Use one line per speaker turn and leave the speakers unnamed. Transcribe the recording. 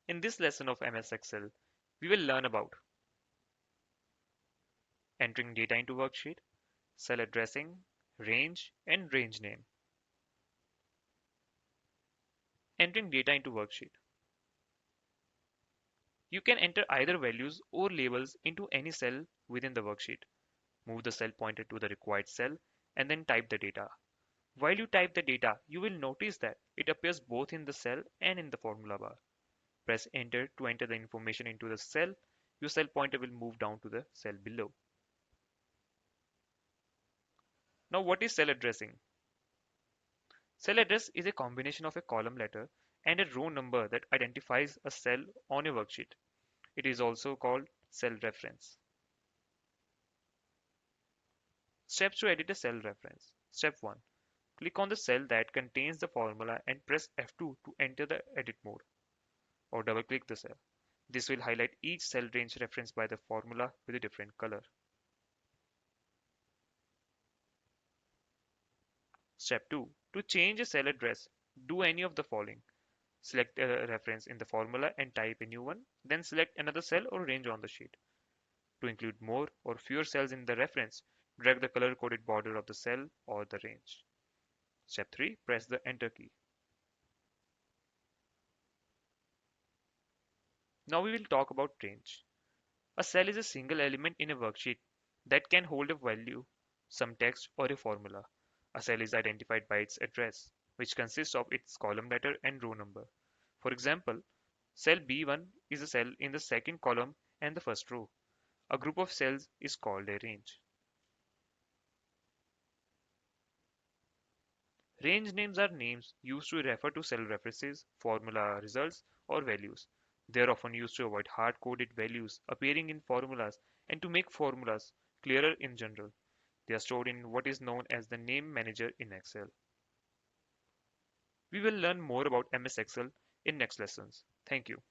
In this lesson of MS Excel, we will learn about entering data into worksheet, cell addressing, range, and range name. Entering data into worksheet. You can enter either values or labels into any cell within the worksheet. Move the cell pointer to the required cell and then type the data. While you type the data, you will notice that it appears both in the cell and in the formula bar. Press enter to enter the information into the cell. Your cell pointer will move down to the cell below. Now, what is cell addressing? Cell address is a combination of a column letter and a row number that identifies a cell on a worksheet. It is also called cell reference. Steps to edit a cell reference. Step 1. Click on the cell that contains the formula and press F2 to enter the edit mode, or double click the cell. This will highlight each cell range referenced by the formula with a different color. Step 2. To change a cell address, do any of the following. Select a reference in the formula and type a new one, then select another cell or range on the sheet. To include more or fewer cells in the reference, drag the color-coded border of the cell or the range. Step 3. Press the Enter key. Now we will talk about range. A cell is a single element in a worksheet that can hold a value, some text, or a formula. A cell is identified by its address, which consists of its column letter and row number. For example, cell B1 is a cell in the second column and the first row. A group of cells is called a range. Range names are names used to refer to cell references, formula results, or values. They are often used to avoid hard-coded values appearing in formulas and to make formulas clearer in general. They are stored in what is known as the name manager in Excel. We will learn more about MS Excel in next lessons. Thank you.